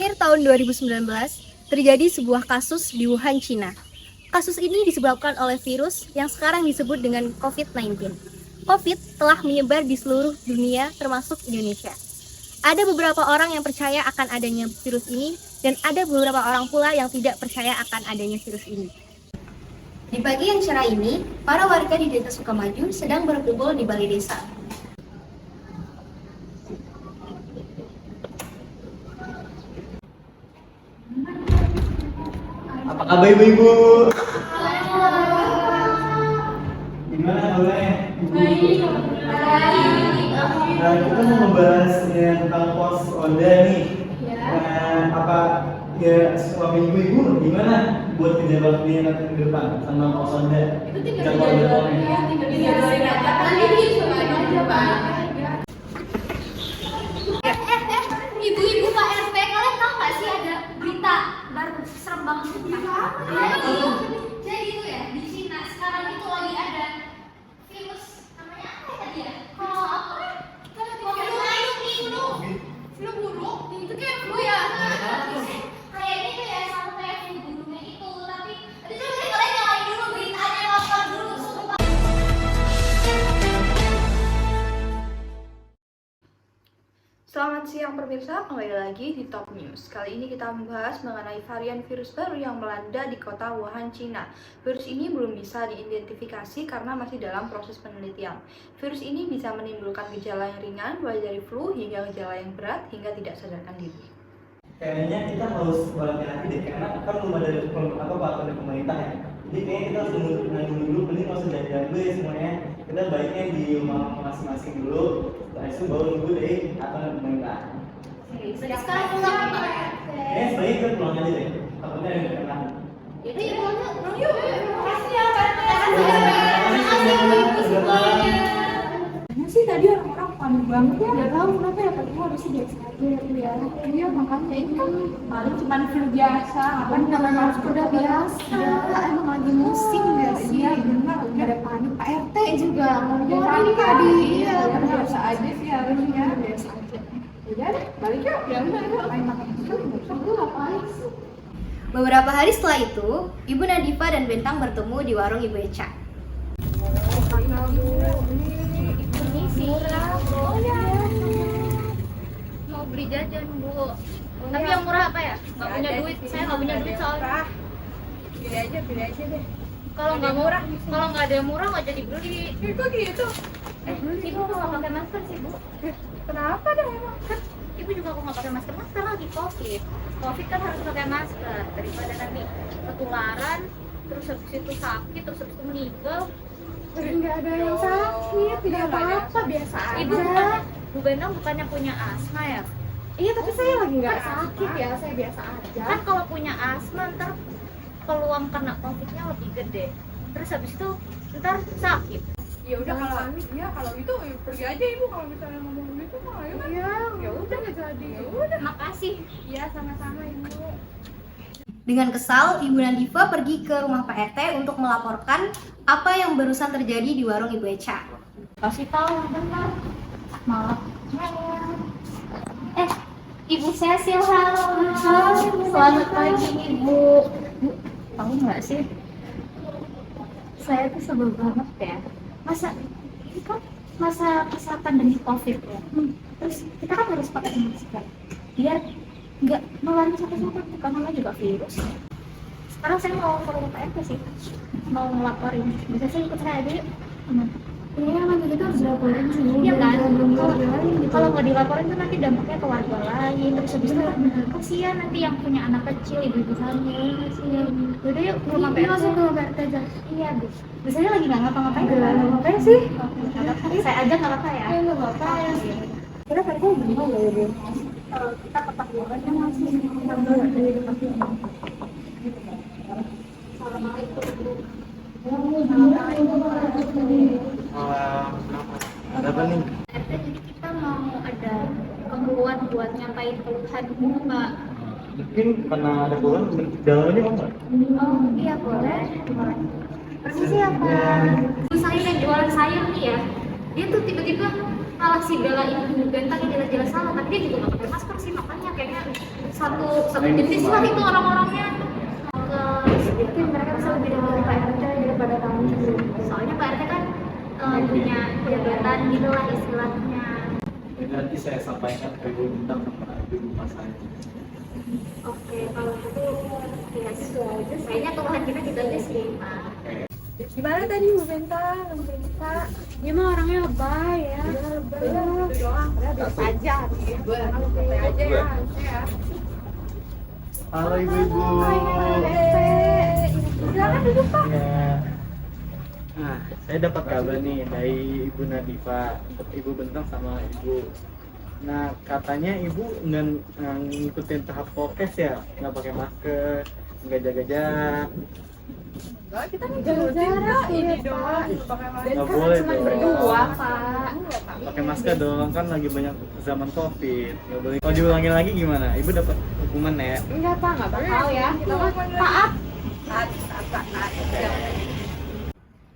akhir tahun 2019, terjadi sebuah kasus di Wuhan, Cina. Kasus ini disebabkan oleh virus yang sekarang disebut dengan COVID-19. COVID telah menyebar di seluruh dunia termasuk Indonesia. Ada beberapa orang yang percaya akan adanya virus ini dan ada beberapa orang pula yang tidak percaya akan adanya virus ini. Di pagi yang cerah ini, para warga di Desa Sukamaju sedang berkumpul di balai desa. Apa kabar ibu-ibu? Gimana kabarnya? Baik. Nah, kita mau membahas tentang pos ronda nih. Nah, apa ya suami ibu-ibu gimana buat kerja baktinya nanti ke depan sama pos ronda? Itu tinggal dijadwalin aja. Nanti disesuaikan aja, Pak. Ibu-ibu Pak RT, kalian tahu nggak sih ada berita baru serem banget? Jadi itu ya, di Cina sekarang itu lagi ada virus namanya apa ya tadi ya? Kalau apa? Flu burung, itu kayak flu ya. Kayaknya itu ya sama kayak flu burungnya itu, tapi coba deh kalian nyalain dulu beritanya, lapor dulu sumpah. Selamat siang pemirsa, kembali lagi di Top News. Kali ini kita membahas mengenai varian virus baru yang melanda di kota Wuhan, Cina. Virus ini belum bisa diidentifikasi karena masih dalam proses penelitian. Virus ini bisa menimbulkan gejala yang ringan, mulai dari flu hingga gejala yang berat hingga tidak sadarkan diri. Kayaknya kita harus berhati-hati deh karena kan belum ada peraturan dari pemerintah ya. Jadi kayaknya kita harus nunggu dulu, mending nggak usah jalan-jalan dulu ya semuanya. Kita baiknya di rumah masing-masing dulu, setelah itu baru nunggu dari aturan pemerintah. Sekarang pulang Pak RT. Kayaknya sebaiknya kita pulang aja deh, takutnya ada yang kena. Jadi pulang yuk. Yuk, makasih ya, Pak RT. Makasih ibu-ibu semuanya. Kayaknya sih tadi orang-orang panik banget ya. Gak tahu kenapa ya, tapi harusnya biasa aja ya. Iya, makanya ini kan paling cuma flu biasa. Ngapain namanya harus udah biasa. Emang lagi musim gak sih? Iya, benar. Gak ada panik. Pak RT juga ngomong panik tadi. Iya, biasa aja sih harusnya. Biasa aja. Udah deh, balik yuk. Ya udah, main makan dulu. Lu ngapain sih? Beberapa hari setelah itu, Ibu Nadifa dan Bentang bertemu di warung Ibu Eca. Mau beli jajan Bu. Tapi yang murah apa ya? Nggak punya duit. Saya nggak punya duit soalnya. Pilih aja deh. Kalau nggak ada yang murah nggak jadi beli. Kok gitu? Ibu kok nggak pakai masker sih Bu? Kenapa deh emang? Kan ibu juga kok nggak pakai masker. Masker lagi COVID. COVID kan harus pakai masker daripada nanti ketularan, terus habis itu sakit, terus habis itu meninggal. Nggak ada yang sakit, tidak apa-apa, biasa aja. Ibu Bu Bendong bukannya punya asma ya? Iya, tapi saya lagi nggak sakit ya, saya biasa aja. Kan kalau punya asma ntar peluang kena COVID-nya lebih gede. Terus habis itu ntar sakit. Ya udah kalau itu ya pergi aja ibu, kalau misalnya ngomong gitu mah ayo. Iya, ya udah nggak jadi. Ya udah. Makasih. Iya, sama-sama ibu. Dengan kesal, Ibu Nadifa pergi ke rumah Pak RT untuk melaporkan apa yang barusan terjadi di warung Ibu Eca. Kasih tahu benar. Malah. Ibu Cecil, halo. Selamat pagi Ibu. Bu, tahu nggak sih? Saya tuh sebel banget ya. Masa ini kan masa pandemi COVID ya. Terus kita kan harus pakai masker. Biar nggak nularin satu-satu, bukan namanya juga virus. Sekarang saya mau ke rumah Pak RT sih, mau ngelaporin. Bisa saya ikut saya dulu? Iya, nanti kita harus laporin sih. Iya kan? Gitu. Kalau nggak dilaporin tuh nanti dampaknya ke warga lain. Terus habis itu kasihan nanti yang punya anak kecil, ibu-ibu hamil, kasihan. Yaudah yuk ke rumah Pak RT. Langsung ke rumah Pak RT aja. Iya, Bu. Biasanya lagi nggak ngapa-ngapain. Nggak ngapa-ngapain sih. Saya aja nggak apa-apa ya. Iya, nggak apa-apa ya. Kira Pak RT gimana ya, Bu? Kalau kita kepak banget kan masih Ada apa nih? RT, jadi kita mau ada keperluan buat nyampain keluhan dulu Pak. Mungkin karena ada keluhan, jalannya mau nggak? Oh iya boleh. Permisi ya Pak. Bu saya yang jualan sayur nih ya. Dia tuh tiba-tiba malah si Bella ini di Bentang yang jelas-jelas salah, tapi dia juga nggak pakai masker sih, makanya kayaknya satu jenis lah itu orang-orangnya. Itu mereka bisa lebih dengan Pak RT daripada kamu. Soalnya Pak RT kan punya jabatan gitu lah istilahnya. Nanti saya sampaikan ke Ibu Bintang sama Ibu Mas saya. Oke, kalau gitu ya sesuai aja. Kayaknya keluhan kita gitu aja sih, Pak. Gimana tadi Bu Benta? Bu Benta? Dia mah orangnya lebay ya. Dia lebay. Itu doang. Biasa aja. Lebay aja ya. Harusnya. Halo Ibu-ibu. Silakan duduk Pak. Ya. Nah, saya dapat kabar nih dari Ibu Nadifa untuk Ibu Bentang sama Ibu. Nah, katanya Ibu nggak ngikutin tahap prokes ya, nggak pakai masker, nggak jaga jarak. Enggak, kita nih jaga jarak ini doang. Pakai masker. Nggak boleh Cuma dong. berdua Pak. Pakai masker dong, kan lagi banyak zaman COVID. Nggak boleh. Kalau diulangin lagi gimana? Ibu dapat hukuman ya? Enggak Pak, enggak bakal ya. Kita mah taat.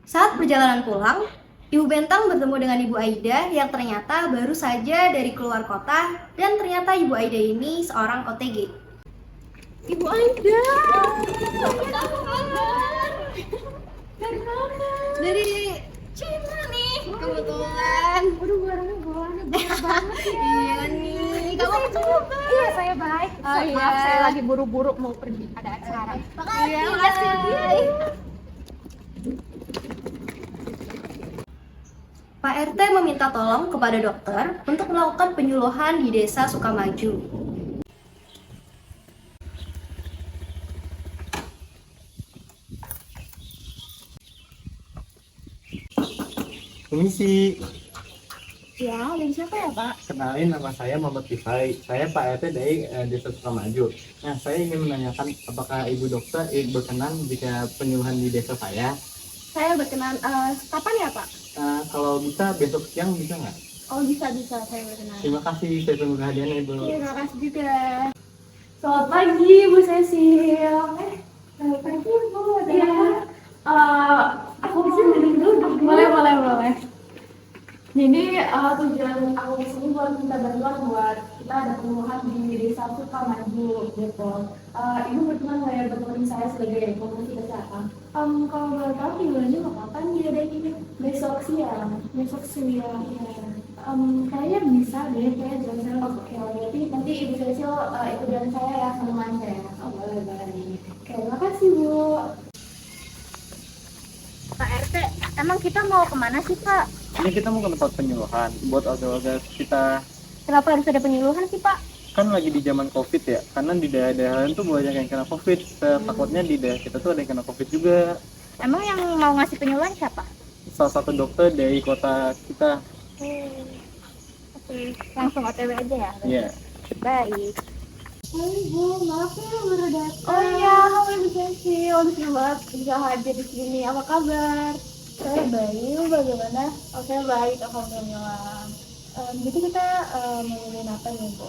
Saat perjalanan pulang, Ibu Bentang bertemu dengan Ibu Aida yang ternyata baru saja dari keluar kota dan ternyata Ibu Aida ini seorang OTG. Ibu Aida. Dari mana? Dari Cina nih, kebetulan. Waduh, barangnya banyak banget ya. Iya nih, kamu coba. Iya, saya baik. Oh, iya. Maaf, saya lagi buru-buru mau pergi ada acara. Makasih, makasih. Pak RT meminta tolong kepada dokter untuk melakukan penyuluhan di desa Sukamaju. Komisi. Ya, dari siapa ya Pak? Kenalin, nama saya Muhammad Tifai. Saya Pak RT dari Desa Sukamaju. Nah, saya ingin menanyakan apakah Ibu dokter berkenan jika penyuluhan di desa saya? Saya berkenan, kapan ya Pak? Kalau bisa besok siang bisa nggak? Oh bisa, saya berkenan. Terima kasih, saya tunggu kehadirannya Ibu. Terima kasih juga. Selamat pagi Bu Cecil. Selamat pagi Bu. Iya. Aku bisa duduk. Boleh. Jadi tujuan aku kesini buat minta bantuan buat kita ada penyuluhan di desa Sukamaju gitu. Ibu berkenan nggak ya berteman saya sebagai komisi kesehatan? Kalau boleh tahu mingguannya mau kapan diadain? Besok siang. Kayaknya bisa deh, kayaknya jalan saya oke. Nanti Ibu Cecil ikut jalan saya ya sama saya. Oh boleh. Oke, terima kasih Bu. Pak RT, emang kita mau kemana sih Pak? Ini kita mau ke tempat penyuluhan buat warga-warga kita. Kenapa harus ada penyuluhan sih Pak? Kan lagi di zaman COVID ya, karena di daerah-daerah lain tuh banyak yang kena COVID. Takutnya di daerah kita tuh ada yang kena COVID juga. Emang yang mau ngasih penyuluhan siapa? Salah satu dokter dari kota kita. Oke, langsung OTW aja ya? Iya. Baik. Hai Bu, maaf ya baru datang. Oh iya, halo Ibu Cecil. Senang banget bisa hadir di sini. Apa kabar? Saya baik, bagaimana? Oke, baik, alhamdulillah. Jadi kita mau ngomongin apa nih Bu?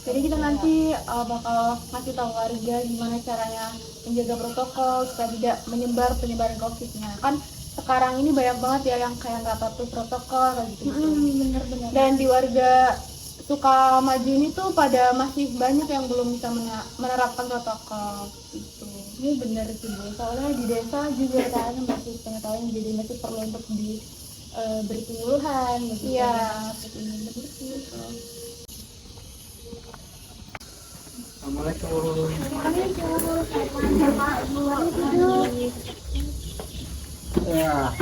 Jadi kita nanti bakal kasih tahu warga gimana caranya menjaga protokol supaya tidak menyebar penyebaran COVID-nya. Kan sekarang ini banyak banget ya yang kayak nggak patuh protokol kayak gitu. Bener. Dan di warga Sukamaju ini tuh pada masih banyak yang belum bisa menerapkan protokol gitu. Ini bener sih Bu, soalnya di desa juga kan masih pengetahuan jadi masih perlu untuk beri penyuluhan gitu. Iya, seperti ini bener sih. Assalamualaikum. Ya.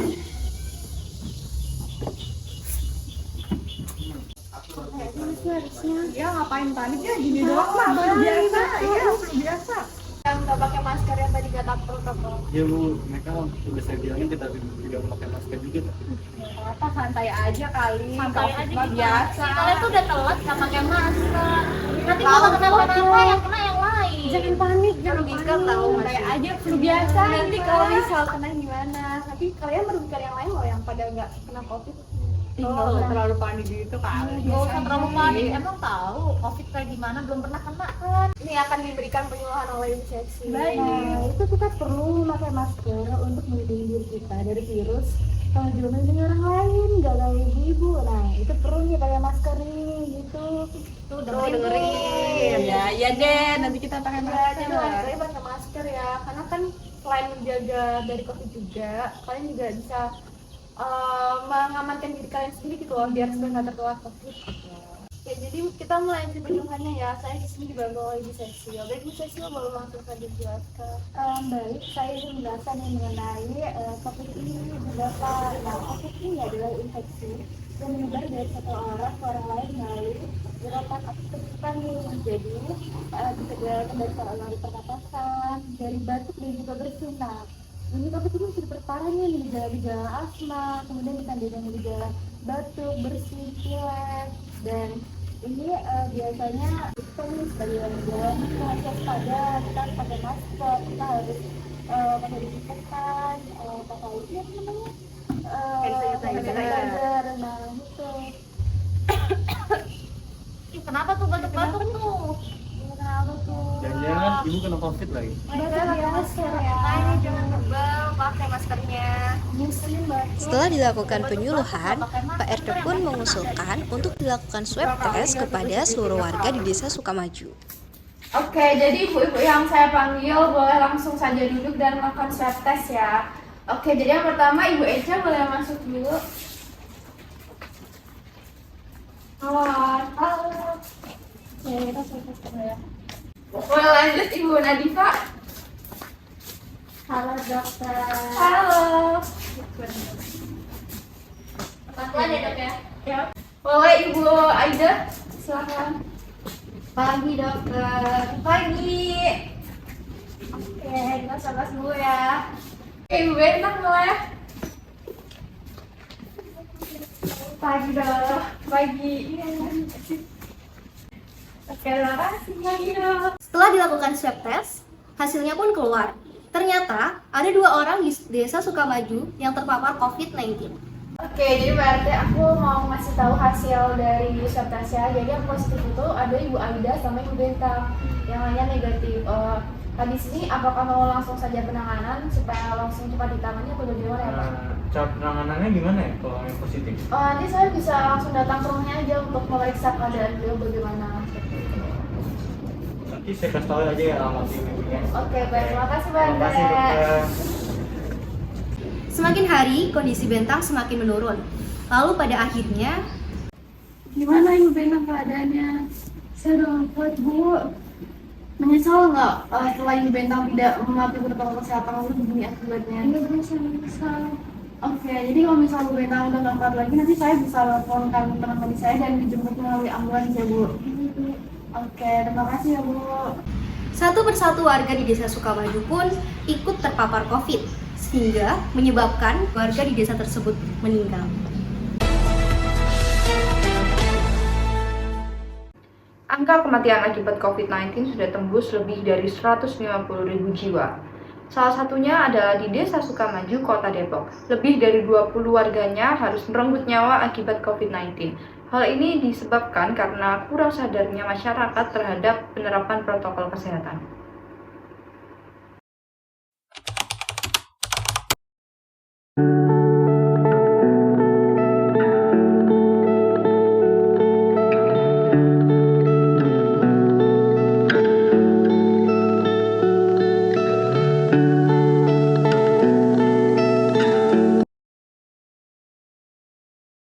Ya ngapain panik ya, gini doang mah baru biasa. Iya, belum biasa. Yang nggak pakai masker yang tadi kata protokol. Ya Bu, mereka udah saya bilangin kita tidak pakai masker juga. Apa santai aja kali. Santai aja Nggak gitu. biasa. Kalian tuh udah telat nggak pakai masker. Nanti kalau kenapa-napa yang kena yang lain. Jangan panik, Merugikan tahu nggak santai sih? aja flu biasa. Nanti kalau misal kena gimana? Tapi kalian merugikan yang lain loh yang pada nggak kena COVID. Nggak usah terlalu panik gitu kali. Gak usah terlalu panik, emang tahu COVID kayak gimana, belum pernah kena kan. Ini akan diberikan penyuluhan oleh Ibu Ceci. Baik. Nah, itu kita perlu memakai masker untuk melindungi diri kita dari virus kalau diomelin orang lain nggak kayak ibu-ibu. Nah itu perlu nih pakai masker ini gitu. Tuh dengerin. Ya deh, nanti kita pakai masker. Jadi kalian pakai masker ya, karena kan selain menjaga dari COVID juga, kalian juga bisa mengamankan diri kalian sendiri gitu loh, biar supaya nggak tertular COVID. Ya, jadi kita mulai perjuangannya ya. Saya di sini dibantu oleh Ibu Cecil. Baik, Ibu Cecil boleh langsung saja jelaskan. Baik, saya ingin menjelaskan mengenai COVID ini beberapa. Nah, COVID ini adalah infeksi yang menyebar dari satu orang ke orang lain melalui jeratan atau kecupan. Jadi bisa dari saluran pernapasan, dari batuk dan juga bersin. Nah, ini COVID ini bisa diperparah nih di gejala asma, kemudian ditandai dengan gejala batuk, bersin, pilek, dan ini biasanya kita nih sebagai warga kita harus waspada, kita harus pakai masker, kita harus pakai disinfektan, pakai itu apa namanya Hand sanitizer. nah itu. Kenapa tuh batuk-batuk tuh? Kenapa tuh? Jangan-jangan ibu kena COVID lagi. Pakai masker ya. Makanya jangan tebal, pakai maskernya. Musim batuk. Setelah dilakukan penyuluhan, Pak RT pun mengusulkan untuk dilakukan swab test kepada seluruh warga di Desa Sukamaju. Oke, jadi ibu-ibu yang saya panggil boleh langsung saja duduk dan melakukan swab test ya. Oke, jadi yang pertama Ibu Eca boleh masuk dulu. Halo. Oke, kita swab test dulu ya. Boleh lanjut Ibu Nadifa. Halo dokter. Halo. Pelan-pelan ya dok ya. Ya. Boleh Ibu Aida, silakan. Pagi dokter. Pagi. Oke, kita swab test dulu ya. Oke, Ibu Bentang boleh. Pagi dok. Pagi. Oke, terima kasih pagi dok. Setelah dilakukan swab test, hasilnya pun keluar. Ternyata ada 2 orang di Desa Sukamaju yang terpapar COVID-19. Oke, jadi berarti aku mau ngasih tahu hasil dari swab test ya. Jadi yang positif itu ada Ibu Aida sama Ibu Bentang, yang lainnya negatif. Tadi sini apakah mau langsung saja penanganan supaya langsung cepat ditangani atau bagaimana ya Pak? Cara penanganannya gimana ya kalau yang positif? Nanti saya bisa langsung datang ke rumahnya aja untuk memeriksa keadaan beliau bagaimana. Nanti saya kasih tahu aja ya alamat ibunya. Oke, baik. Terima kasih Terima banyak. kasih dokter. Semakin hari, kondisi Bentang semakin menurun. Lalu pada akhirnya, Gimana Ibu Bentang keadaannya? Saya udah kuat Bu. Menyesal nggak setelah Ibu Bentang tidak mematuhi protokol kesehatan lalu begini akibatnya? Nggak menyesal. Oke, jadi kalau misalnya Bu Bentang udah nggak kuat lagi, nanti saya bisa teleponkan teman medis saya dan dijemput melalui ambulans ya Bu. Oke, terima kasih ya Bu. satu persatu warga di Desa Sukamaju pun ikut terpapar COVID, sehingga menyebabkan warga di desa tersebut meninggal. Angka kematian akibat COVID-19 sudah tembus lebih dari 150.000 jiwa. Salah satunya adalah di Desa Sukamaju, Kota Depok. Lebih dari 20 warganya harus merenggut nyawa akibat COVID-19. Hal ini disebabkan karena kurang sadarnya masyarakat terhadap penerapan protokol kesehatan.